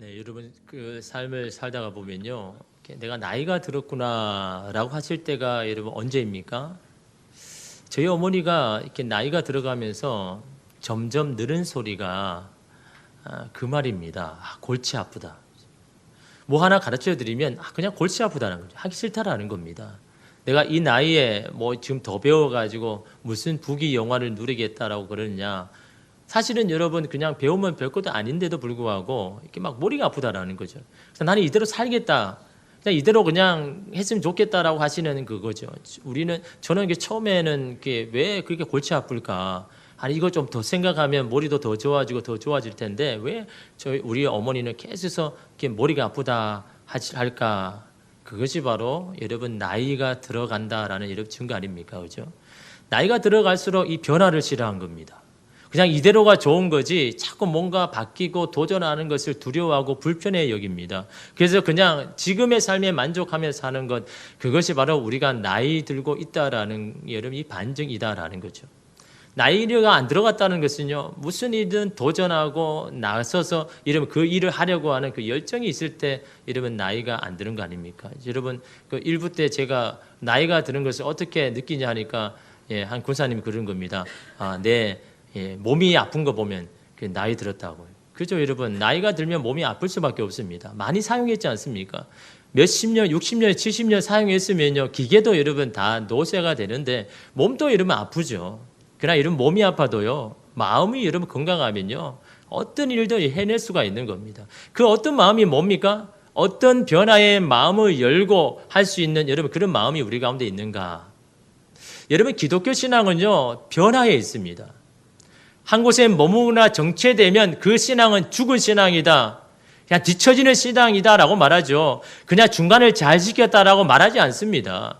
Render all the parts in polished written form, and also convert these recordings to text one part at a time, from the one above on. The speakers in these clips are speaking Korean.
네, 여러분 그 삶을 살다가 보면요, 내가 나이가 들었구나라고 하실 때가 여러분 언제입니까? 저희 어머니가 이렇게 나이가 들어가면서 점점 늘은 소리가 그 말입니다. 골치 아프다. 뭐 하나 가르쳐 드리면 그냥 골치 아프다는 거죠. 하기 싫다라는 겁니다. 내가 이 나이에 뭐 지금 더 배워가지고 무슨 부귀 영화를 누리겠다라고 그러느냐. 사실은 여러분 그냥 배우면 별것도 아닌데도 불구하고 이렇게 막 머리가 아프다라는 거죠. 그래서 나는 이대로 살겠다. 그냥 이대로 그냥 했으면 좋겠다라고 하시는 그거죠. 저는 처음에는 왜 그렇게 골치 아플까? 아니 이거 좀 더 생각하면 머리도 더 좋아지고 더 좋아질 텐데 왜 우리 어머니는 계속해서 이렇게 머리가 아프다 할까? 그것이 바로 여러분 나이가 들어간다라는 여러분 증거 아닙니까? 그죠? 나이가 들어갈수록 이 변화를 싫어한 겁니다. 그냥 이대로가 좋은 거지 자꾸 뭔가 바뀌고 도전하는 것을 두려워하고 불편해 여깁니다. 그래서 그냥 지금의 삶에 만족하며 사는 것, 그것이 바로 우리가 나이 들고 있다라는 여러분 이 반증이다라는 거죠. 나이가 안 들어갔다는 것은요, 무슨 일든 도전하고 나서서 이러면 그 일을 하려고 하는 그 열정이 있을 때 이러면 나이가 안 드는 거 아닙니까? 여러분 그 일부 때 제가 나이가 드는 것을 어떻게 느끼냐 하니까 한 군사님이 그런 겁니다. 몸이 아픈 거 보면 나이 들었다고요. 그죠, 여러분? 나이가 들면 몸이 아플 수밖에 없습니다. 많이 사용했지 않습니까? 몇십 년, 60년, 70년 사용했으면요, 기계도 여러분 다 노쇠가 되는데 몸도 여러분 아프죠. 그러나 여러분 몸이 아파도요, 마음이 여러분 건강하면요, 어떤 일도 해낼 수가 있는 겁니다. 그 어떤 마음이 뭡니까? 어떤 변화의 마음을 열고 할 수 있는 여러분 그런 마음이 우리 가운데 있는가? 여러분 기독교 신앙은요, 변화에 있습니다. 한 곳에 머무나 정체되면 그 신앙은 죽은 신앙이다. 그냥 뒤처지는 신앙이다라고 말하죠. 그냥 중간을 잘 지켰다라고 말하지 않습니다.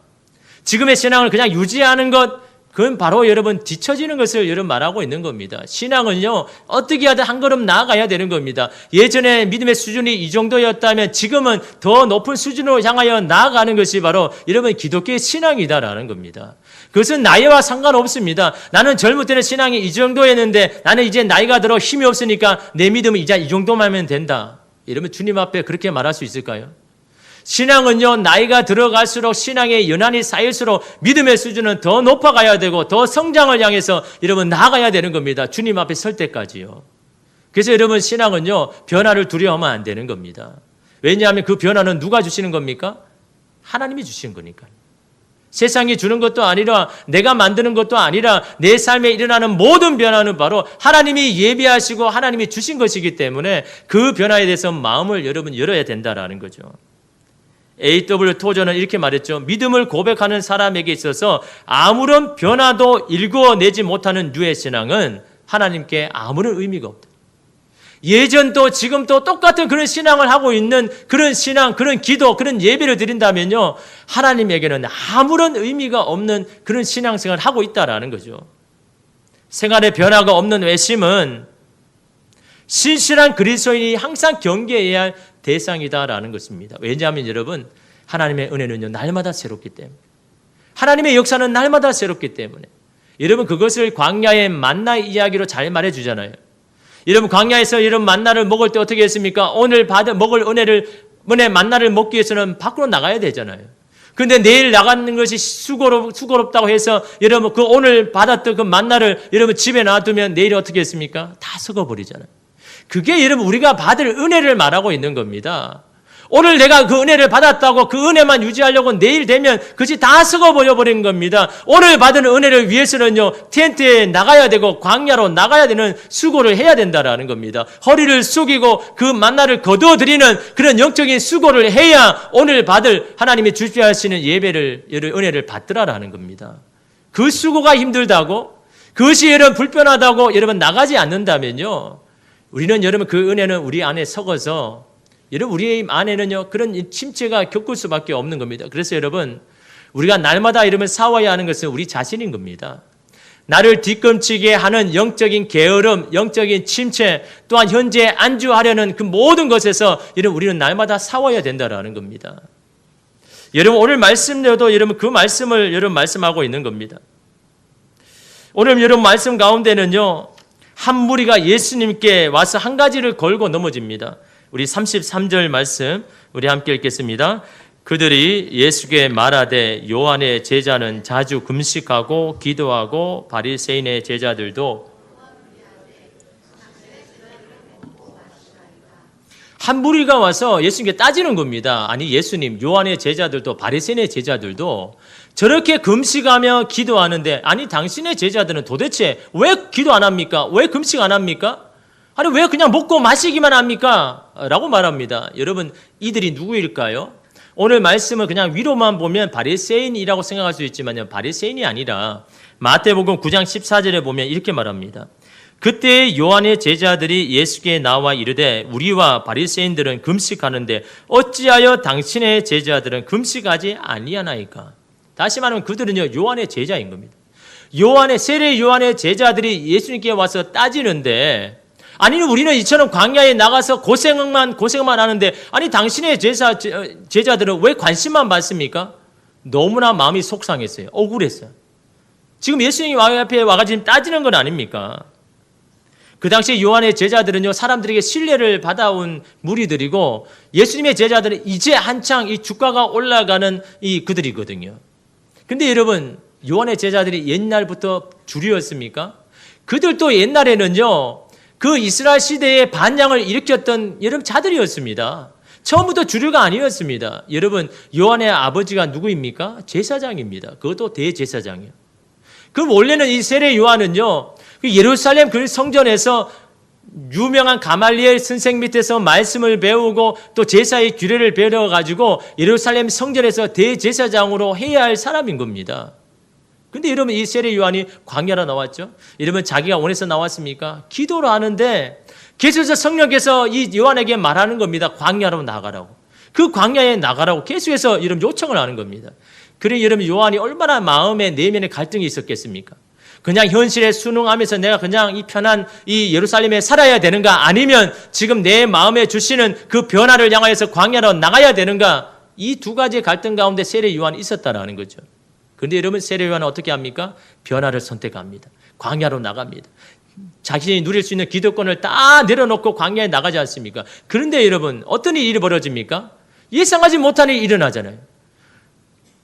지금의 신앙을 그냥 유지하는 것, 그건 바로 여러분 뒤처지는 것을 여러분 말하고 있는 겁니다. 신앙은요, 어떻게 하든 한 걸음 나아가야 되는 겁니다. 예전에 믿음의 수준이 이 정도였다면 지금은 더 높은 수준으로 향하여 나아가는 것이 바로 여러분 기독교의 신앙이다라는 겁니다. 그것은 나이와 상관없습니다. 나는 젊을 때는 신앙이 이 정도였는데 나는 이제 나이가 들어 힘이 없으니까 내 믿음은 이제 이 정도만 하면 된다. 여러분 주님 앞에 그렇게 말할 수 있을까요? 신앙은요, 나이가 들어갈수록 신앙의 연한이 쌓일수록 믿음의 수준은 더 높아가야 되고 더 성장을 향해서 여러분 나아가야 되는 겁니다. 주님 앞에 설 때까지요. 그래서 여러분 신앙은요, 변화를 두려워하면 안 되는 겁니다. 왜냐하면 그 변화는 누가 주시는 겁니까? 하나님이 주시는 거니까요. 세상이 주는 것도 아니라 내가 만드는 것도 아니라 내 삶에 일어나는 모든 변화는 바로 하나님이 예비하시고 하나님이 주신 것이기 때문에 그 변화에 대해서 마음을 여러분 열어야 된다라는 거죠. A.W. 토저는 이렇게 말했죠. 믿음을 고백하는 사람에게 있어서 아무런 변화도 일구어내지 못하는 유의 신앙은 하나님께 아무런 의미가 없다. 예전도 지금도 똑같은 그런 신앙을 하고 있는 그런 신앙, 그런 기도, 그런 예배를 드린다면요, 하나님에게는 아무런 의미가 없는 그런 신앙생활을 하고 있다라는 거죠. 생활에 변화가 없는 외심은 신실한 그리스도인이 항상 경계해야 할 대상이다라는 것입니다. 왜냐하면 여러분, 하나님의 은혜는요, 날마다 새롭기 때문에, 하나님의 역사는 날마다 새롭기 때문에, 여러분 그것을 광야의 만나 이야기로 잘 말해주잖아요. 여러분 광야에서 여러분 만나를 먹을 때 어떻게 했습니까? 오늘 먹을 은혜 만나를 먹기 위해서는 밖으로 나가야 되잖아요. 그런데 내일 나가는 것이 수고롭다고 해서 여러분 그 오늘 받았던 그 만나를 여러분 집에 놔두면 내일 어떻게 했습니까? 다 썩어버리잖아요. 그게 여러분 우리가 받을 은혜를 말하고 있는 겁니다. 오늘 내가 그 은혜를 받았다고 그 은혜만 유지하려고 내일 되면 그것이 다 썩어버려버린 겁니다. 오늘 받은 은혜를 위해서는요, 텐트에 나가야 되고 광야로 나가야 되는 수고를 해야 된다라는 겁니다. 허리를 숙이고 그 만나를 거두어드리는 그런 영적인 수고를 해야 오늘 받을 하나님이 주시하시는 예배를, 은혜를 받더라라는 겁니다. 그 수고가 힘들다고, 그것이 여러분 불편하다고 여러분 나가지 않는다면요, 우리는 여러분 그 은혜는 우리 안에 썩어서 여러분 우리 안에는요 그런 침체가 겪을 수밖에 없는 겁니다. 그래서 여러분 우리가 날마다 이러면 싸워야 하는 것은 우리 자신인 겁니다. 나를 뒤꿈치게 하는 영적인 게으름, 영적인 침체, 또한 현재 안주하려는 그 모든 것에서 여러분 우리는 날마다 싸워야 된다라는 겁니다. 여러분 오늘 말씀에도 여러분 그 말씀을 여러분 말씀하고 있는 겁니다. 오늘 여러분 말씀 가운데는요, 한 무리가 예수님께 와서 한 가지를 걸고 넘어집니다. 우리 33절 말씀 우리 함께 읽겠습니다. 그들이 예수께 말하되 요한의 제자는 자주 금식하고 기도하고 바리새인의 제자들도 한 무리가 와서 예수님께 따지는 겁니다. 아니 예수님, 요한의 제자들도 바리새인의 제자들도 저렇게 금식하며 기도하는데 아니 당신의 제자들은 도대체 왜 기도 안 합니까? 왜 금식 안 합니까? 아니 왜 그냥 먹고 마시기만 합니까? 라고 말합니다. 여러분 이들이 누구일까요? 오늘 말씀을 그냥 위로만 보면 바리새인이라고 생각할 수 있지만요. 바리새인이 아니라 마태복음 9장 14절에 보면 이렇게 말합니다. 그때 요한의 제자들이 예수께 나와 이르되 우리와 바리새인들은 금식하는데 어찌하여 당신의 제자들은 금식하지 아니하나이까? 다시 말하면 그들은요 요한의 제자인 겁니다. 세례 요한의 제자들이 예수님께 와서 따지는데 아니 우리는 이처럼 광야에 나가서 고생만 하는데 아니 당신의 제자들은 왜 관심만 받습니까? 너무나 마음이 속상했어요. 억울했어요. 지금 예수님이 앞에 와가지고 따지는 건 아닙니까? 그 당시 요한의 제자들은요 사람들에게 신뢰를 받아온 무리들이고 예수님의 제자들은 이제 한창 이 주가가 올라가는 이 그들이거든요. 근데 여러분 요한의 제자들이 옛날부터 주류였습니까? 그들도 옛날에는요 그 이스라엘 시대에 반향을 일으켰던 여러분 자들이었습니다. 처음부터 주류가 아니었습니다. 여러분 요한의 아버지가 누구입니까? 제사장입니다. 그것도 대제사장이요. 그럼 원래는 이 세례 요한은요 예루살렘 그 성전에서 유명한 가말리엘 선생 밑에서 말씀을 배우고 또 제사의 규례를 배워가지고 예루살렘 성전에서 대제사장으로 해야 할 사람인 겁니다. 근데 여러분 이 세례 요한이 광야로 나왔죠. 여러분 자기가 원해서 나왔습니까? 기도를 하는데 계속해서 성령께서 이 요한에게 말하는 겁니다. 광야로 나가라고. 그 광야에 나가라고 계속해서 여러분 요청을 하는 겁니다. 그래 여러분 요한이 얼마나 마음에 내면에 갈등이 있었겠습니까? 그냥 현실에 순응하면서 내가 그냥 이 편한 이 예루살렘에 살아야 되는가 아니면 지금 내 마음에 주시는 그 변화를 향하여서 광야로 나가야 되는가 이 두 가지의 갈등 가운데 세례 요한이 있었다라는 거죠. 그런데 여러분 세례 요한은 어떻게 합니까? 변화를 선택합니다. 광야로 나갑니다. 자신이 누릴 수 있는 기득권을 다 내려놓고 광야에 나가지 않습니까? 그런데 여러분 어떤 일이 벌어집니까? 예상하지 못한 일이 일어나잖아요.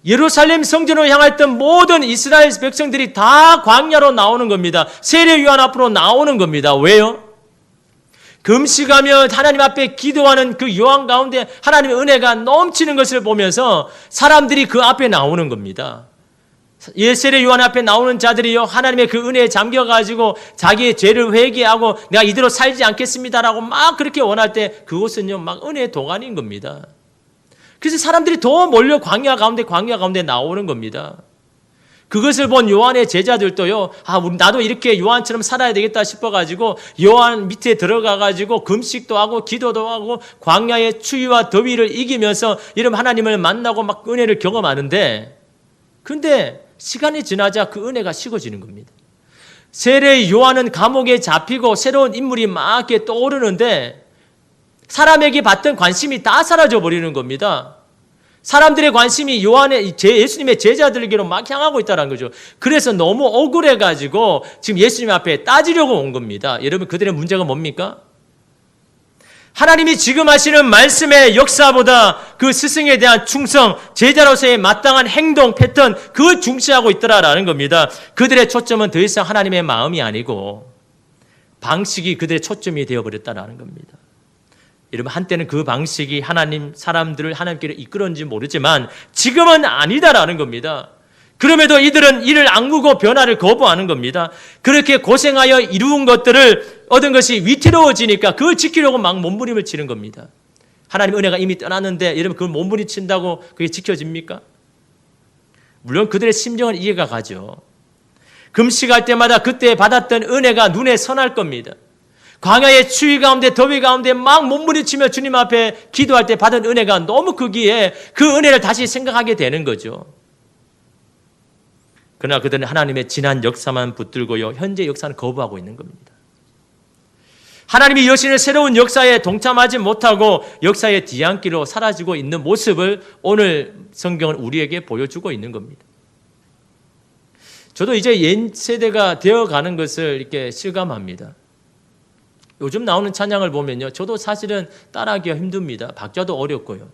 예루살렘 성전을 향했던 모든 이스라엘 백성들이 다 광야로 나오는 겁니다. 세례 요한 앞으로 나오는 겁니다. 왜요? 금식하며 하나님 앞에 기도하는 그 요한 가운데 하나님의 은혜가 넘치는 것을 보면서 사람들이 그 앞에 나오는 겁니다. 세례 요한 앞에 나오는 자들이요 하나님의 그 은혜에 잠겨가지고 자기의 죄를 회개하고 내가 이대로 살지 않겠습니다라고 막 그렇게 원할 때 그것은요 막 은혜의 도가니인 겁니다. 그래서 사람들이 더 몰려 광야 가운데 나오는 겁니다. 그것을 본 요한의 제자들도요, 나도 이렇게 요한처럼 살아야 되겠다 싶어가지고 요한 밑에 들어가가지고 금식도 하고 기도도 하고 광야의 추위와 더위를 이기면서 이런 하나님을 만나고 막 은혜를 경험하는데, 근데 시간이 지나자 그 은혜가 식어지는 겁니다. 세례 요한은 감옥에 잡히고 새로운 인물이 막 이렇게 떠오르는데 사람에게 받던 관심이 다 사라져 버리는 겁니다. 사람들의 관심이 예수님의 제자들에게로 막 향하고 있다는 거죠. 그래서 너무 억울해가지고 지금 예수님 앞에 따지려고 온 겁니다. 여러분 그들의 문제가 뭡니까? 하나님이 지금 하시는 말씀의 역사보다 그 스승에 대한 충성, 제자로서의 마땅한 행동 패턴 그걸 중시하고 있더라라는 겁니다. 그들의 초점은 더 이상 하나님의 마음이 아니고 방식이 그들의 초점이 되어버렸다는 겁니다. 여러분 한때는 그 방식이 하나님 사람들을 하나님께로 이끌었는지 모르지만 지금은 아니다라는 겁니다. 그럼에도 이들은 이를 악무고 변화를 거부하는 겁니다. 그렇게 고생하여 이루은 것들을 얻은 것이 위태로워지니까 그걸 지키려고 막 몸부림을 치는 겁니다. 하나님 은혜가 이미 떠났는데 여러분 그걸 몸부림친다고 그게 지켜집니까? 물론 그들의 심정은 이해가 가죠. 금식할 때마다 그때 받았던 은혜가 눈에 선할 겁니다. 광야의 추위 가운데 더위 가운데 막 몸부림치며 주님 앞에 기도할 때 받은 은혜가 너무 크기에 그 은혜를 다시 생각하게 되는 거죠. 그러나 그들은 하나님의 지난 역사만 붙들고요 현재 역사는 거부하고 있는 겁니다. 하나님이 여신의 새로운 역사에 동참하지 못하고 역사의 뒤안길로 사라지고 있는 모습을 오늘 성경은 우리에게 보여주고 있는 겁니다. 저도 이제 옛 세대가 되어가는 것을 이렇게 실감합니다. 요즘 나오는 찬양을 보면요, 저도 사실은 따라하기가 힘듭니다. 박자도 어렵고요.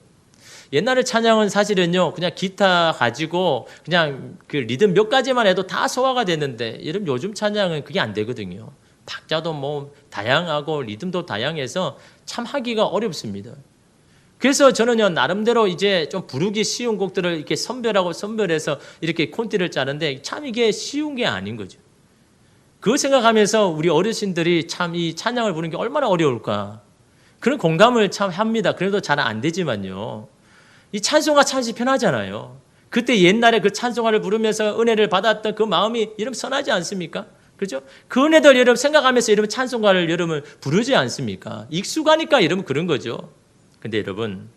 옛날에 찬양은 사실은요, 그냥 기타 가지고 그냥 그 리듬 몇 가지만 해도 다 소화가 되는데, 요즘 찬양은 그게 안 되거든요. 박자도 뭐 다양하고 리듬도 다양해서 참 하기가 어렵습니다. 그래서 저는요, 나름대로 이제 좀 부르기 쉬운 곡들을 이렇게 선별해서 이렇게 콘티를 짜는데, 참 이게 쉬운 게 아닌 거죠. 그거 생각하면서 우리 어르신들이 참 이 찬양을 부르는 게 얼마나 어려울까, 그런 공감을 참 합니다. 그래도 잘 안 되지만요, 이 찬송가 참 편하잖아요. 그때 옛날에 그 찬송가를 부르면서 은혜를 받았던 그 마음이 여러분 선하지 않습니까? 그렇죠? 그 은혜들 여러분 생각하면서 여러분 찬송가를 여러분 부르지 않습니까? 익숙하니까 여러분 그런 거죠. 근데 여러분,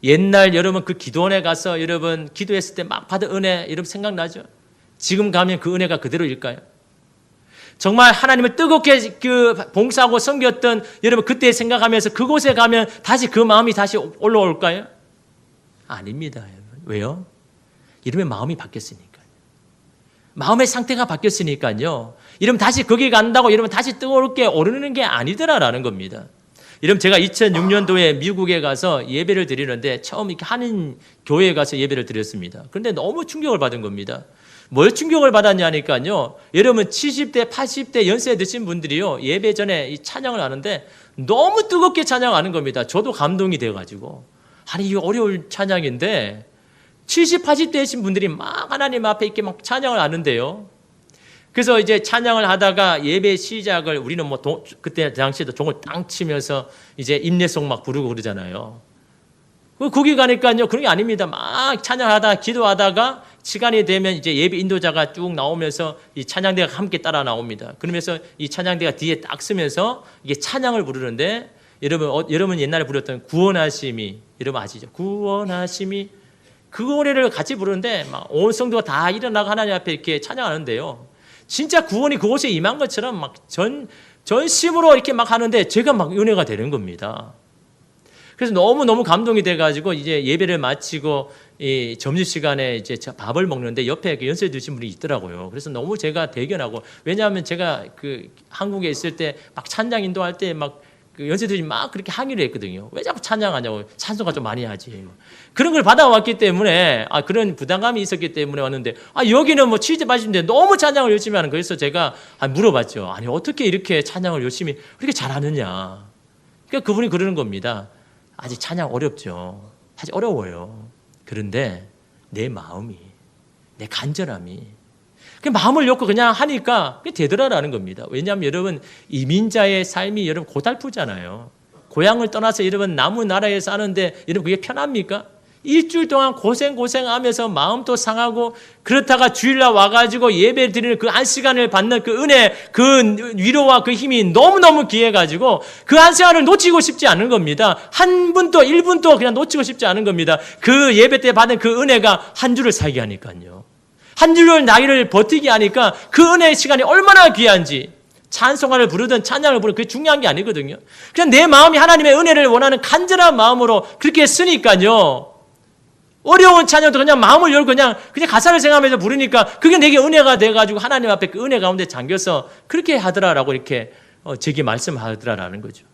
옛날 여러분 그 기도원에 가서 여러분 기도했을 때 막 받은 은혜 여러분 생각나죠? 지금 가면 그 은혜가 그대로일까요? 정말 하나님을 뜨겁게 그 봉사하고 섬겼던 여러분 그때 생각하면서 그곳에 가면 다시 그 마음이 다시 올라올까요? 아닙니다, 여러분. 왜요? 이러면 마음이 바뀌었으니까요. 마음의 상태가 바뀌었으니까요. 이러면 다시 거기 간다고 이러면 다시 뜨겁게 오르는 게 아니더라라는 겁니다. 여러분, 제가 2006년도에 미국에 가서 예배를 드리는데 처음 이렇게 한인 교회에 가서 예배를 드렸습니다. 그런데 너무 충격을 받은 겁니다. 뭘 충격을 받았냐니까요, 여러분 70대, 80대 연세 드신 분들이요, 예배 전에 이 찬양을 하는데 너무 뜨겁게 찬양하는 겁니다. 저도 감동이 돼가지고, 아니 이 어려운 찬양인데 70, 80대이신 분들이 막 하나님 앞에 이렇게 막 찬양을 하는데요. 그래서 이제 찬양을 하다가 예배 시작을 우리는 뭐 그때 당시에도 종을 땅 치면서 이제 임례송 막 부르고 그러잖아요. 거기 가니까요, 그런 게 아닙니다. 막 찬양하다 기도하다가 시간이 되면 이제 예배 인도자가 쭉 나오면서 이 찬양대가 함께 따라 나옵니다. 그러면서 이 찬양대가 뒤에 딱 서면서 이게 찬양을 부르는데, 여러분 옛날에 부르던 구원하심이, 여러분 아시죠? 구원하심이, 그 노래를 같이 부르는데 막 온 성도가 다 일어나고 하나님 앞에 이렇게 찬양하는데요, 진짜 구원이 그곳에 임한 것처럼 막 전심으로 이렇게 막 하는데 제가 막 은혜가 되는 겁니다. 그래서 너무너무 감동이 돼가지고 이제 예배를 마치고 이 점심시간에 이제 밥을 먹는데 옆에 연세 드신 분이 있더라고요. 그래서 너무 제가 대견하고, 왜냐하면 제가 그 한국에 있을 때 막 찬양 인도할 때 막 그 연세들이 막 그렇게 항의를 했거든요. 왜 자꾸 찬양하냐고, 찬송가 좀 많이 하지. 그런 걸 받아왔기 때문에, 그런 부담감이 있었기 때문에 왔는데, 여기는 뭐 70, 80인데 너무 찬양을 열심히 하는 거예요. 그래서 제가 물어봤죠. 아니 어떻게 이렇게 찬양을 열심히 그렇게 잘하느냐. 그러니까 그분이 그러는 겁니다. 아직 찬양 어렵죠. 사실 어려워요. 그런데 내 마음이, 내 간절함이, 그 마음을 놓고 그냥 하니까 그게 되더라라는 겁니다. 왜냐하면 여러분, 이민자의 삶이 여러분 고달프잖아요. 고향을 떠나서 여러분 남은 나라에 사는데 여러분 그게 편합니까? 일주일 동안 고생하면서 마음도 상하고, 그렇다가 주일날 와가지고 예배 드리는 그 한 시간을 받는 그 은혜, 그 위로와 그 힘이 너무너무 귀해가지고 그 한 시간을 놓치고 싶지 않은 겁니다. 한 분도 1분도 그냥 놓치고 싶지 않은 겁니다. 그 예배 때 받은 그 은혜가 한 주를 살게 하니까요. 한 주를 나이를 버티게 하니까 그 은혜의 시간이 얼마나 귀한지, 찬송가를 부르든 찬양을 부르든 그게 중요한 게 아니거든요. 그냥 내 마음이 하나님의 은혜를 원하는 간절한 마음으로 그렇게 쓰니까요, 어려운 찬양도 그냥 마음을 열고 그냥 가사를 생각하면서 부르니까 그게 내게 은혜가 돼가지고 하나님 앞에 그 은혜 가운데 잠겨서 그렇게 하더라라고 이렇게 제게 말씀하더라라는 거죠.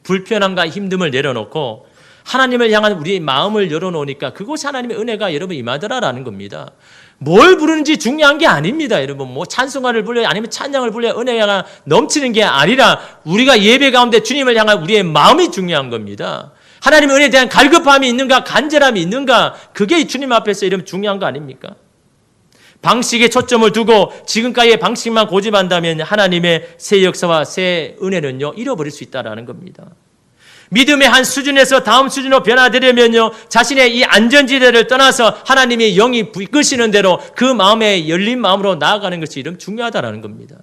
불편함과 힘듦을 내려놓고 하나님을 향한 우리의 마음을 열어놓으니까 그곳에 하나님의 은혜가 여러분 임하더라라는 겁니다. 뭘 부르는지 중요한 게 아닙니다. 여러분 뭐 찬송가를 불러야 아니면 찬양을 불러야 은혜가 넘치는 게 아니라 우리가 예배 가운데 주님을 향한 우리의 마음이 중요한 겁니다. 하나님의 은혜에 대한 갈급함이 있는가, 간절함이 있는가, 그게 주님 앞에서 이러면 중요한 거 아닙니까? 방식에 초점을 두고 지금까지의 방식만 고집한다면 하나님의 새 역사와 새 은혜는요, 잃어버릴 수 있다는 겁니다. 믿음의 한 수준에서 다음 수준으로 변화되려면요, 자신의 이 안전지대를 떠나서 하나님의 영이 이끄시는 대로 그 마음에 열린 마음으로 나아가는 것이 이런 중요하다는 겁니다.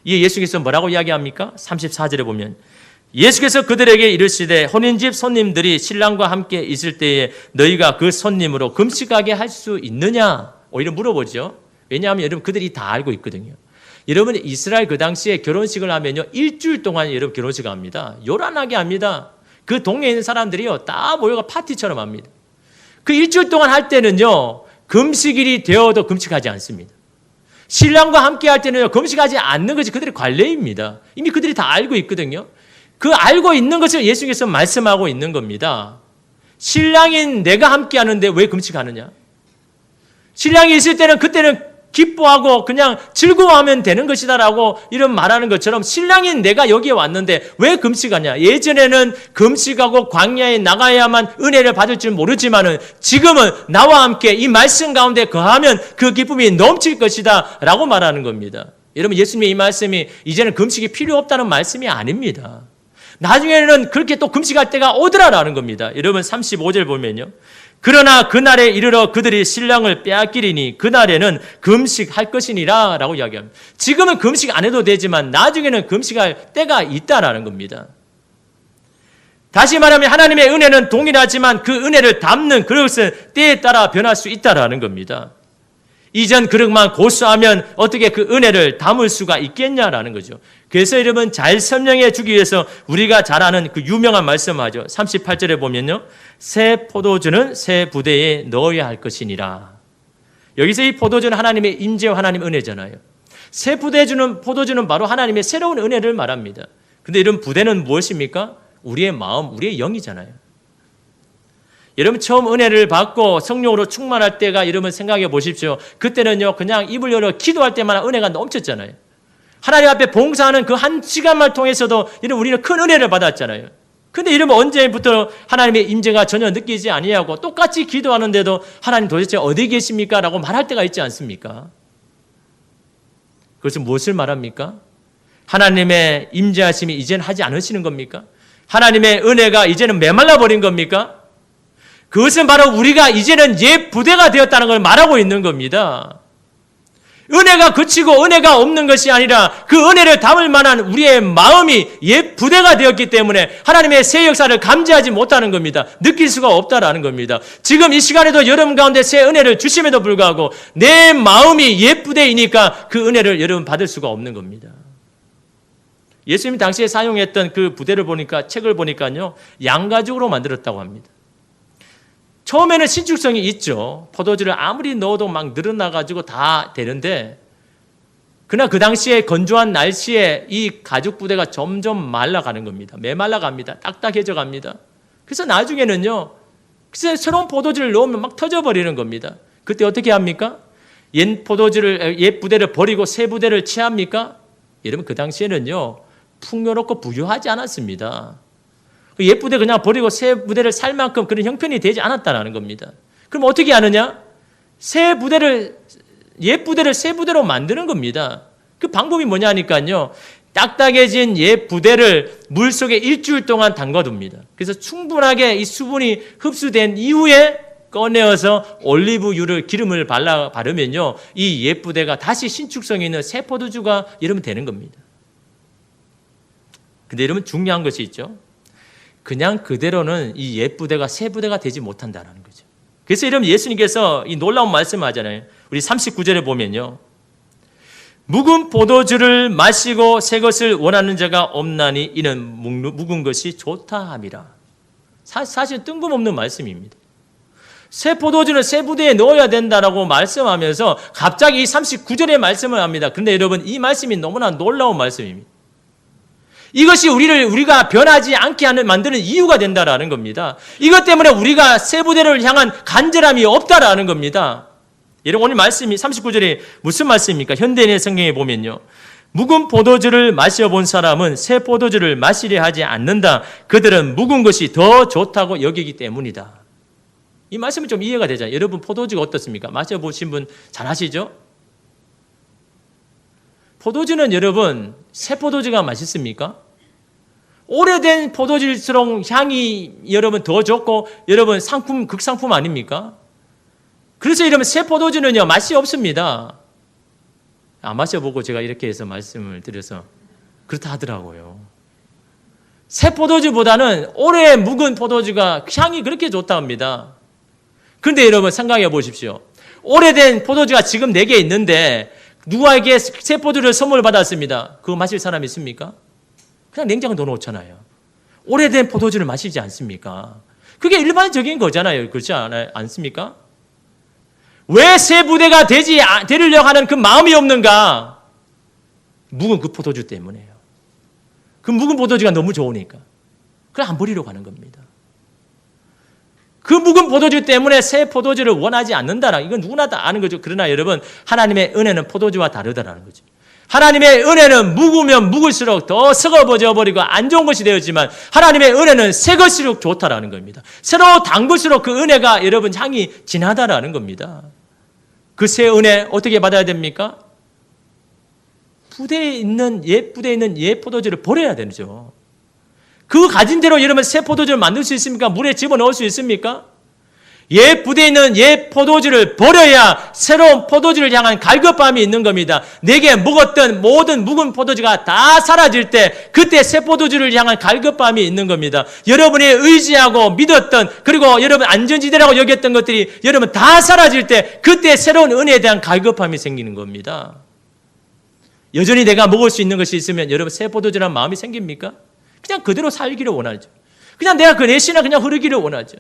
이에 예수께서 뭐라고 이야기합니까? 34절에 보면 예수께서 그들에게 이르시되 혼인집 손님들이 신랑과 함께 있을 때에 너희가 그 손님으로 금식하게 할 수 있느냐? 오히려 물어보죠. 왜냐하면 여러분 그들이 다 알고 있거든요. 여러분 이스라엘 그 당시에 결혼식을 하면요, 일주일 동안 여러분 결혼식을 합니다. 요란하게 합니다. 그 동네에 있는 사람들이요 다 모여가 파티처럼 합니다. 그 일주일 동안 할 때는요 금식일이 되어도 금식하지 않습니다. 신랑과 함께 할 때는 금식하지 않는 것이 그들의 관례입니다. 이미 그들이 다 알고 있거든요. 그 알고 있는 것을 예수님께서 말씀하고 있는 겁니다. 신랑인 내가 함께 하는데 왜 금식하느냐? 신랑이 있을 때는 그때는 기뻐하고 그냥 즐거워하면 되는 것이다라고 이런 말하는 것처럼 신랑인 내가 여기에 왔는데 왜 금식하냐? 예전에는 금식하고 광야에 나가야만 은혜를 받을 줄 모르지만은 지금은 나와 함께 이 말씀 가운데 거하면 그 기쁨이 넘칠 것이다 라고 말하는 겁니다. 여러분, 예수님의 이 말씀이 이제는 금식이 필요 없다는 말씀이 아닙니다. 나중에는 그렇게 또 금식할 때가 오더라라는 겁니다. 여러분 35절 보면요. 그러나 그날에 이르러 그들이 신랑을 빼앗기리니 그날에는 금식할 것이니라 라고 이야기합니다. 지금은 금식 안 해도 되지만 나중에는 금식할 때가 있다라는 겁니다. 다시 말하면 하나님의 은혜는 동일하지만 그 은혜를 담는 그릇은 때에 따라 변할 수 있다라는 겁니다. 이전 그릇만 고수하면 어떻게 그 은혜를 담을 수가 있겠냐라는 거죠. 그래서 여러분 잘 설명해 주기 위해서 우리가 잘 아는 그 유명한 말씀하죠. 38절에 보면요. 새 포도주는 새 부대에 넣어야 할 것이니라. 여기서 이 포도주는 하나님의 임재와 하나님 은혜잖아요. 새 포도주는 바로 하나님의 새로운 은혜를 말합니다. 근데 이런 부대는 무엇입니까? 우리의 마음, 우리의 영이잖아요. 여러분 처음 은혜를 받고 성령으로 충만할 때가 여러분 생각해 보십시오. 그때는요 그냥 입을 열어 기도할 때마다 은혜가 넘쳤잖아요. 하나님 앞에 봉사하는 그 한 시간만 통해서도 여러분 우리는 큰 은혜를 받았잖아요. 근데 여러분 언제부터 하나님의 임재가 전혀 느끼지 아니하고 똑같이 기도하는데도 하나님 도대체 어디 계십니까? 라고 말할 때가 있지 않습니까? 그것은 무엇을 말합니까? 하나님의 임재하심이 이제는 하지 않으시는 겁니까? 하나님의 은혜가 이제는 메말라 버린 겁니까? 그것은 바로 우리가 이제는 옛 부대가 되었다는 걸 말하고 있는 겁니다. 은혜가 그치고 은혜가 없는 것이 아니라 그 은혜를 담을 만한 우리의 마음이 옛 부대가 되었기 때문에 하나님의 새 역사를 감지하지 못하는 겁니다. 느낄 수가 없다라는 겁니다. 지금 이 시간에도 여러분 가운데 새 은혜를 주심에도 불구하고 내 마음이 옛 부대이니까 그 은혜를 여러분 받을 수가 없는 겁니다. 예수님이 당시에 사용했던 그 부대를 보니까 책을 보니까요 양가죽으로 만들었다고 합니다. 처음에는 신축성이 있죠. 포도주를 아무리 넣어도 막 늘어나가지고 다 되는데 그러나 그 당시에 건조한 날씨에 이 가죽 부대가 점점 말라가는 겁니다. 메말라갑니다. 딱딱해져 갑니다. 그래서 나중에는요. 새로운 포도주를 넣으면 막 터져버리는 겁니다. 그때 어떻게 합니까? 옛 부대를 버리고 새 부대를 취합니까? 여러분 그 당시에는요. 풍요롭고 부유하지 않았습니다. 옛 부대 그냥 버리고 새 부대를 살 만큼 그런 형편이 되지 않았다는 겁니다. 그럼 어떻게 하느냐? 옛 부대를 새 부대로 만드는 겁니다. 그 방법이 뭐냐니까요. 딱딱해진 옛 부대를 물 속에 일주일 동안 담가둡니다. 그래서 충분하게 이 수분이 흡수된 이후에 꺼내어서 올리브유를 기름을 바르면요. 이 옛 부대가 다시 신축성이 있는 새 포도주가 이러면 되는 겁니다. 근데 여러분 중요한 것이 있죠. 그냥 그대로는 이 옛 부대가 새 부대가 되지 못한다는 거죠. 그래서 여러분 예수님께서 이 놀라운 말씀을 하잖아요. 우리 39절에 보면요. 묵은 포도주를 마시고 새 것을 원하는 자가 없나니 이는 묵은 것이 좋다 함이라. 사실 뜬금없는 말씀입니다. 새 포도주는 새 부대에 넣어야 된다라고 말씀하면서 갑자기 이 39절의 말씀을 합니다. 그런데 여러분 이 말씀이 너무나 놀라운 말씀입니다. 이것이 우리가 변하지 않게 만드는 이유가 된다라는 겁니다. 이것 때문에 우리가 새 부대를 향한 간절함이 없다라는 겁니다. 여러분 오늘 말씀이 39절에 무슨 말씀입니까? 현대인의 성경에 보면요. 묵은 포도주를 마셔본 사람은 새 포도주를 마시려 하지 않는다. 그들은 묵은 것이 더 좋다고 여기기 때문이다. 이 말씀은 좀 이해가 되잖아요. 여러분 포도주가 어떻습니까? 마셔보신 분 잘 아시죠? 포도주는 여러분 새 포도주가 맛있습니까? 오래된 포도주일수록 향이 여러분 더 좋고 여러분 극상품 아닙니까? 그래서 여러분 새 포도주는요 맛이 없습니다. 안 마셔보고 제가 이렇게 해서 말씀을 드려서 그렇다 하더라고요. 새 포도주보다는 오래 묵은 포도주가 향이 그렇게 좋다 합니다. 그런데 여러분 생각해 보십시오. 오래된 포도주가 지금 내게 있는데 누구에게 새 포도주를 선물 받았습니다. 그거 마실 사람 있습니까? 그냥 냉장고에 넣어놓잖아요. 오래된 포도주를 마시지 않습니까? 그게 일반적인 거잖아요. 그렇지 않습니까? 왜 새 부대가 되려고 하는 그 마음이 없는가? 묵은 그 포도주 때문에요. 그 묵은 포도주가 너무 좋으니까. 그걸 안 버리려고 하는 겁니다. 그 묵은 포도주 때문에 새 포도주를 원하지 않는다라. 이건 누구나 다 아는 거죠. 그러나 여러분, 하나님의 은혜는 포도주와 다르다라는 거죠. 하나님의 은혜는 묵으면 묵을수록 더 썩어버져 버리고 안 좋은 것이 되었지만 하나님의 은혜는 새 것일수록 좋다라는 겁니다. 새로 담글수록 그 은혜가 여러분 향이 진하다라는 겁니다. 그 새 은혜 어떻게 받아야 됩니까? 부대에 있는 옛 포도주를 버려야 되죠. 그 가진 대로 여러분 새 포도주를 만들 수 있습니까? 물에 집어넣을 수 있습니까? 옛 부대에 있는 옛 포도주를 버려야 새로운 포도주를 향한 갈급함이 있는 겁니다. 내게 묵었던 모든 묵은 포도주가 다 사라질 때 그때 새 포도주를 향한 갈급함이 있는 겁니다. 여러분이 의지하고 믿었던 그리고 여러분 안전지대라고 여겼던 것들이 여러분 다 사라질 때 그때 새로운 은혜에 대한 갈급함이 생기는 겁니다. 여전히 내가 먹을 수 있는 것이 있으면 여러분 새 포도주라는 마음이 생깁니까? 그냥 그대로 살기를 원하죠. 그냥 내가 그 내쉬나 그냥 흐르기를 원하죠.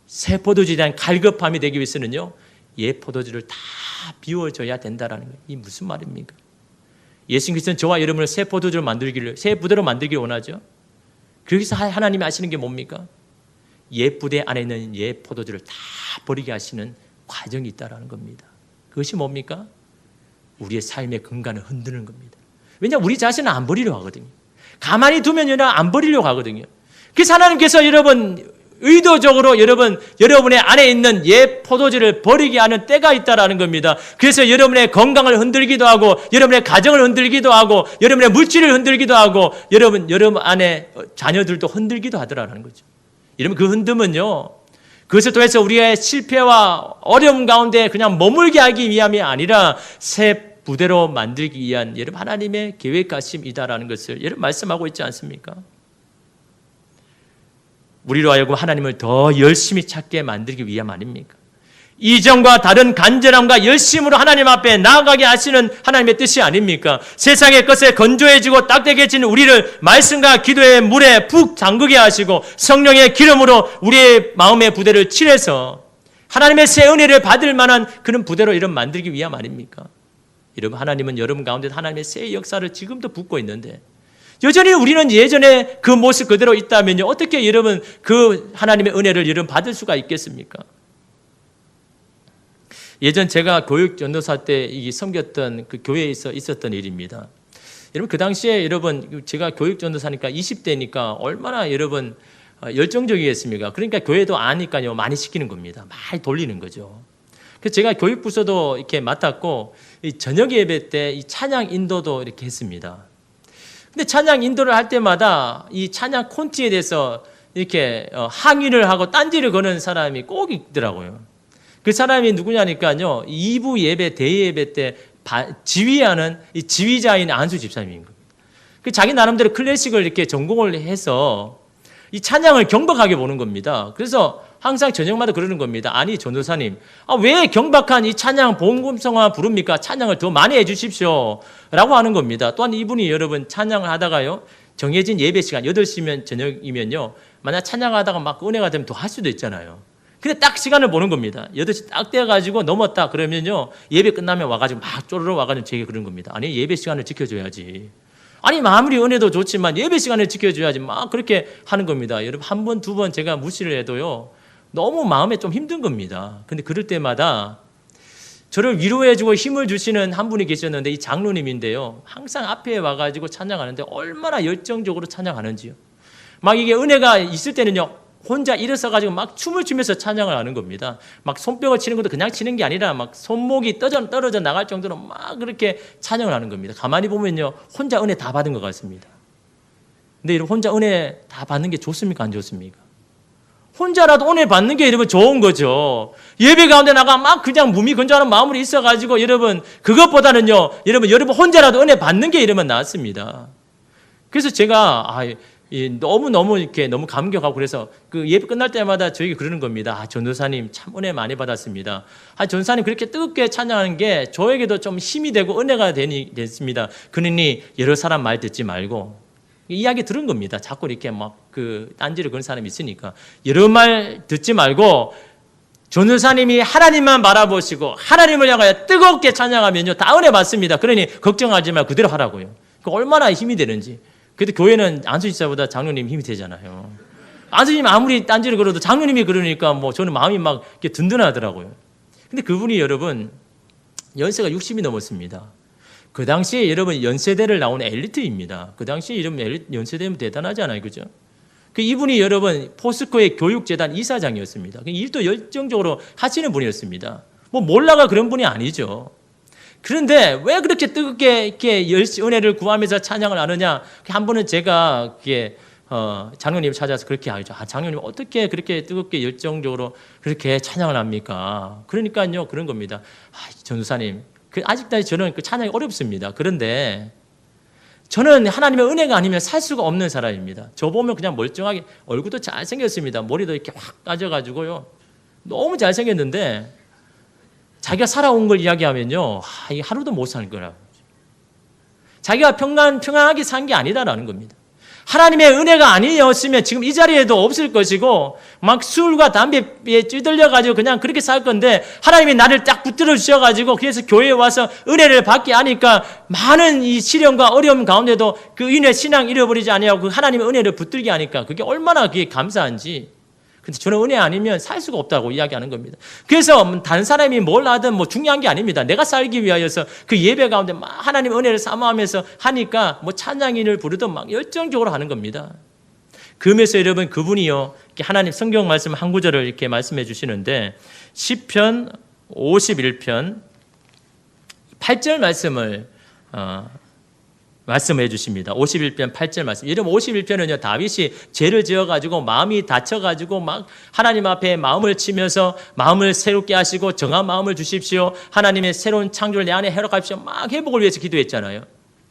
새 포도주에 대한 갈급함이 되기 위해서는요, 옛 포도주를 다 비워줘야 된다라는 거예요. 이 무슨 말입니까? 예수 그리스도는 저와 여러분을 새 포도주로 만들기를, 새 부대로 만들기를 원하죠. 그래서 하나님이 하시는 게 뭡니까? 옛 부대 안에 있는 옛 포도주를 다 버리게 하시는 과정이 있다라는 겁니다. 그것이 뭡니까? 우리의 삶의 근간을 흔드는 겁니다. 왜냐하면 우리 자신은 안 버리려고 하거든요. 가만히 두면 안 버리려고 하거든요. 그래서 하나님께서 여러분 의도적으로 여러분의 안에 있는 옛 포도주를 버리게 하는 때가 있다라는 겁니다. 그래서 여러분의 건강을 흔들기도 하고, 여러분의 가정을 흔들기도 하고, 여러분의 물질을 흔들기도 하고, 여러분 안에 자녀들도 흔들기도 하더라는 거죠. 여러분 그 흔듦은요, 그것을 통해서 우리의 실패와 어려움 가운데 그냥 머물게 하기 위함이 아니라 새 부대로 만들기 위한 여러분 하나님의 계획하심이다라는 것을 여러분 말씀하고 있지 않습니까? 우리로 하여금 하나님을 더 열심히 찾게 만들기 위함 아닙니까? 이전과 다른 간절함과 열심으로 하나님 앞에 나아가게 하시는 하나님의 뜻이 아닙니까? 세상의 것에 건조해지고 딱딱해지는 우리를 말씀과 기도의 물에 푹 잠그게 하시고 성령의 기름으로 우리의 마음의 부대를 칠해서 하나님의 새 은혜를 받을 만한 그런 부대로 이런 만들기 위함 아닙니까? 여러분 하나님은 여러분 가운데 하나님의 새 역사를 지금도 붓고 있는데 여전히 우리는 예전에 그 모습 그대로 있다면요, 어떻게 여러분 그 하나님의 은혜를 여러분 받을 수가 있겠습니까? 예전 제가 교육 전도사 때 섬겼던 그 교회에 있었던 일입니다. 여러분 그 당시에 여러분 제가 교육 전도사니까 20대니까 얼마나 여러분 열정적이겠습니까? 그러니까 교회도 아니까요 많이 시키는 겁니다. 많이 돌리는 거죠. 그래서 제가 교육부서도 이렇게 맡았고 이 저녁 예배 때 이 찬양 인도도 이렇게 했습니다. 근데 찬양 인도를 할 때마다 이 찬양 콘티에 대해서 이렇게 항의를 하고 딴지를 거는 사람이 꼭 있더라고요. 그 사람이 누구냐니까요, 2부 예배, 대예배 때 지휘하는 이 지휘자인 안수 집사님인 겁니다. 그 자기 나름대로 클래식을 이렇게 전공을 해서 이 찬양을 경박하게 보는 겁니다. 그래서 항상 저녁마다 그러는 겁니다. 아니 전도사님, 왜 경박한 이 찬양 복음성화 부릅니까? 찬양을 더 많이 해주십시오 라고 하는 겁니다. 또한 이분이 여러분 찬양을 하다가요, 정해진 예배 시간 8시면 저녁이면요, 만약 찬양하다가 막 은혜가 되면 더 할 수도 있잖아요. 근데 딱 시간을 보는 겁니다. 8시 딱 돼가지고 넘었다 그러면요, 예배 끝나면 와가지고 막 쪼르르 와가지고 제게 그런 겁니다. 아니 예배 시간을 지켜줘야지. 아니 아무리 은혜도 좋지만 예배 시간을 지켜줘야지. 막 그렇게 하는 겁니다. 여러분 한 번, 두 번 제가 무시를 해도요, 너무 마음에 좀 힘든 겁니다. 근데 그럴 때마다 저를 위로해주고 힘을 주시는 한 분이 계셨는데 이 장로님인데요, 항상 앞에 와가지고 찬양하는데 얼마나 열정적으로 찬양하는지요. 막 이게 은혜가 있을 때는요, 혼자 일어서가지고 막 춤을 추면서 찬양을 하는 겁니다. 막 손뼉을 치는 것도 그냥 치는 게 아니라 막 손목이 떨어져 나갈 정도로 막 그렇게 찬양을 하는 겁니다. 가만히 보면요, 혼자 은혜 다 받은 것 같습니다. 근데 여러분 혼자 은혜 다 받는 게 좋습니까? 안 좋습니까? 혼자라도 은혜 받는 게 여러분 좋은 거죠. 예배 가운데 나가 막 그냥 무미건조하는 마음으로 있어가지고 여러분 그것보다는요, 여러분 혼자라도 은혜 받는 게 여러분 낫습니다. 그래서 제가 너무 이렇게 너무 감격하고 그래서 그 예배 끝날 때마다 저에게 그러는 겁니다. 전도사님 참 은혜 많이 받았습니다. 전도사님 그렇게 뜨겁게 찬양하는 게 저에게도 좀 힘이 되고 은혜가 됐습니다. 그러니 여러 사람 말 듣지 말고, 이야기 들은 겁니다. 자꾸 이렇게 막 그 딴지를 거는 사람이 있으니까 여러 말 듣지 말고 전도사님이 하나님만 바라보시고 하나님을 향하여 뜨겁게 찬양하면요 다 은혜 받습니다. 그러니 걱정하지 말고 그대로 하라고요. 그 얼마나 힘이 되는지. 그래도 교회는 안수 집사보다 장로님 힘이 되잖아요. 안수님 아무리 딴지를 걸어도 장로님이 그러니까 뭐 저는 마음이 막 이렇게 든든하더라고요. 근데 그분이 여러분 연세가 60이 넘었습니다. 그 당시에 여러분 연세대를 나온 엘리트입니다. 그 당시에 여러분 연세대면 대단하잖아요, 그죠? 그 이분이 여러분 포스코의 교육재단 이사장이었습니다. 일도 열정적으로 하시는 분이었습니다. 뭐 몰라가 그런 분이 아니죠. 그런데 왜 그렇게 뜨겁게 이렇게 은혜를 구하면서 찬양을 하느냐? 한 번은 제가 이렇게 장로님 찾아서 그렇게 하죠. 장로님 어떻게 그렇게 뜨겁게 열정적으로 그렇게 찬양을 합니까? 그러니까요 그런 겁니다. 전도사님, 아직까지 저는 그 찬양이 어렵습니다. 그런데 저는 하나님의 은혜가 아니면 살 수가 없는 사람입니다. 저 보면 그냥 멀쩡하게 얼굴도 잘생겼습니다. 머리도 이렇게 확 까져가지고요. 너무 잘생겼는데 자기가 살아온 걸 이야기하면요. 이게 하루도 못 살 거라고. 자기가 평안하게 산 게 아니다라는 겁니다. 하나님의 은혜가 아니었으면 지금 이 자리에도 없을 것이고 막 술과 담배에 찌들려가지고 그냥 그렇게 살 건데 하나님이 나를 딱 붙들어 주셔가지고 그래서 교회에 와서 은혜를 받게 하니까 많은 이 시련과 어려움 가운데도 그 은혜 신앙 잃어버리지 아니하고 그 하나님의 은혜를 붙들게 하니까 그게 얼마나 그게 감사한지. 근데 저는 은혜 아니면 살 수가 없다고 이야기하는 겁니다. 그래서 다른 사람이 뭘 하든 뭐 중요한 게 아닙니다. 내가 살기 위하여서 그 예배 가운데 막 하나님 은혜를 사모하면서 하니까 뭐 찬양인을 부르든 막 열정적으로 하는 겁니다. 그러면서 여러분 그분이요 하나님 성경 말씀 한 구절을 이렇게 말씀해 주시는데 시편 51편 8절 말씀을 말씀해 주십니다. 51편 8절 말씀. 여러분 51편은요 다윗이 죄를 지어가지고 마음이 다쳐가지고 막 하나님 앞에 마음을 치면서 마음을 새롭게 하시고 정한 마음을 주십시오. 하나님의 새로운 창조를 내 안에 해롭하십시오. 막 회복을 위해서 기도했잖아요.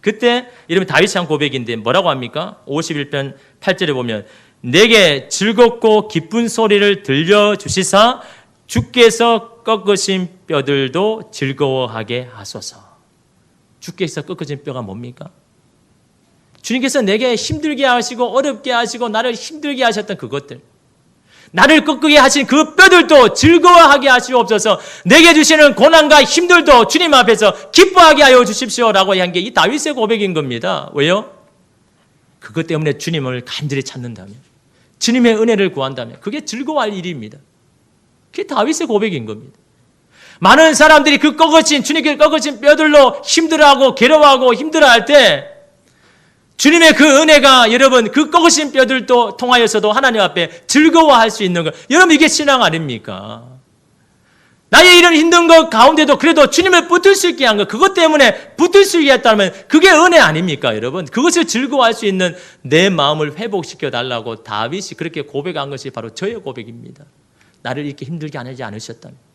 그때 여러분 다윗이 한 고백인데 뭐라고 합니까? 51편 8절에 보면 내게 즐겁고 기쁜 소리를 들려주시사 주께서 꺾으신 뼈들도 즐거워하게 하소서. 주께서 꺾어진 뼈가 뭡니까? 주님께서 내게 힘들게 하시고 어렵게 하시고 나를 힘들게 하셨던 그것들, 나를 꺾게 하신 그 뼈들도 즐거워하게 하시옵소서. 내게 주시는 고난과 힘들도 주님 앞에서 기뻐하게 하여 주십시오라고 한 게 이 다윗의 고백인 겁니다. 왜요? 그것 때문에 주님을 간절히 찾는다면, 주님의 은혜를 구한다면 그게 즐거워할 일입니다. 그게 다윗의 고백인 겁니다. 많은 사람들이 그 주님께 꺾어진 뼈들로 힘들어하고 괴로워하고 힘들어할 때 주님의 그 은혜가 여러분 그 꺾으신 뼈들도 통하여서도 하나님 앞에 즐거워할 수 있는 것. 여러분 이게 신앙 아닙니까? 나의 이런 힘든 것 가운데도 그래도 주님을 붙들 수 있게 한 것. 그것 때문에 붙들 수 있게 했다면 그게 은혜 아닙니까 여러분? 그것을 즐거워할 수 있는 내 마음을 회복시켜 달라고 다윗이 그렇게 고백한 것이 바로 저의 고백입니다. 나를 이렇게 힘들게 하지 않으셨다면.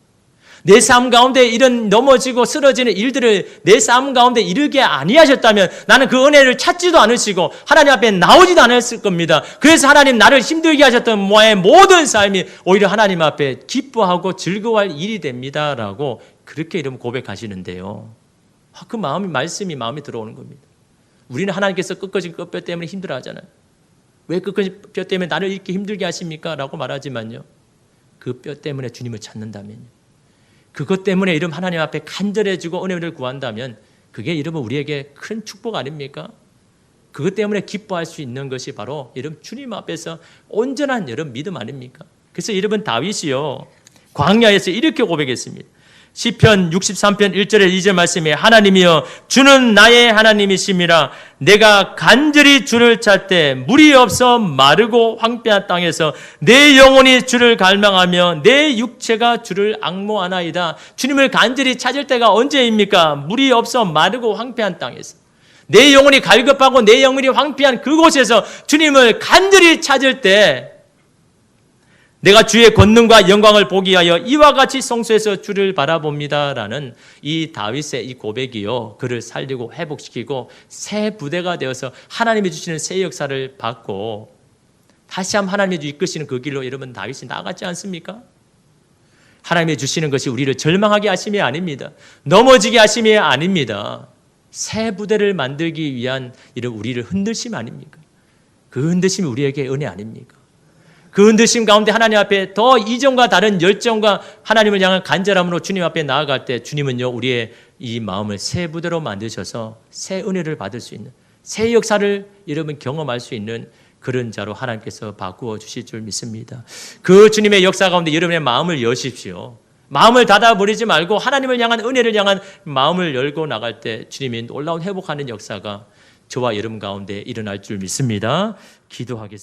내 삶 가운데 이런 넘어지고 쓰러지는 일들을 내 삶 가운데 이르게 아니하셨다면 나는 그 은혜를 찾지도 않으시고 하나님 앞에 나오지도 않았을 겁니다. 그래서 하나님 나를 힘들게 하셨던 모의 모든 삶이 오히려 하나님 앞에 기뻐하고 즐거워할 일이 됩니다라고 그렇게 이름 고백하시는데요. 그 말씀이 마음에 들어오는 겁니다. 우리는 하나님께서 꺾어진 그 뼈 때문에 힘들어하잖아요. 왜 꺾어진 뼈 때문에 나를 이렇게 힘들게 하십니까? 라고 말하지만요. 그 뼈 때문에 주님을 찾는다면요. 그것 때문에 이름 하나님 앞에 간절해지고 은혜를 구한다면 그게 이름은 우리에게 큰 축복 아닙니까? 그것 때문에 기뻐할 수 있는 것이 바로 이름 주님 앞에서 온전한 여러분 믿음 아닙니까? 그래서 여러분 다윗이요 광야에서 이렇게 고백했습니다. 시편 63편 1절에 2절 말씀에 하나님이여 주는 나의 하나님이심이라 내가 간절히 주를 찾되 물이 없어 마르고 황폐한 땅에서 내 영혼이 주를 갈망하며 내 육체가 주를 앙모하나이다. 주님을 간절히 찾을 때가 언제입니까? 물이 없어 마르고 황폐한 땅에서 내 영혼이 갈급하고 내 영혼이 황폐한 그곳에서 주님을 간절히 찾을 때 내가 주의 권능과 영광을 보기 위하여 이와 같이 성소에서 주를 바라봅니다라는 이 다윗의 이 고백이요. 그를 살리고 회복시키고 새 부대가 되어서 하나님이 주시는 새 역사를 받고 다시 한번 하나님이 이끄시는 그 길로 여러분 다윗이 나갔지 않습니까? 하나님이 주시는 것이 우리를 절망하게 하심이 아닙니다. 넘어지게 하심이 아닙니다. 새 부대를 만들기 위한 이런 우리를 흔들심 아닙니까? 그 흔드심이 우리에게 은혜 아닙니까? 그 흔드심 가운데 하나님 앞에 더 이전과 다른 열정과 하나님을 향한 간절함으로 주님 앞에 나아갈 때 주님은요 우리의 이 마음을 새 부대로 만드셔서 새 은혜를 받을 수 있는 새 역사를 여러분 경험할 수 있는 그런 자로 하나님께서 바꾸어 주실 줄 믿습니다. 그 주님의 역사 가운데 여러분의 마음을 여십시오. 마음을 닫아버리지 말고 하나님을 향한 은혜를 향한 마음을 열고 나갈 때 주님이 놀라운 회복하는 역사가 저와 여러분 가운데 일어날 줄 믿습니다. 기도하겠습니다.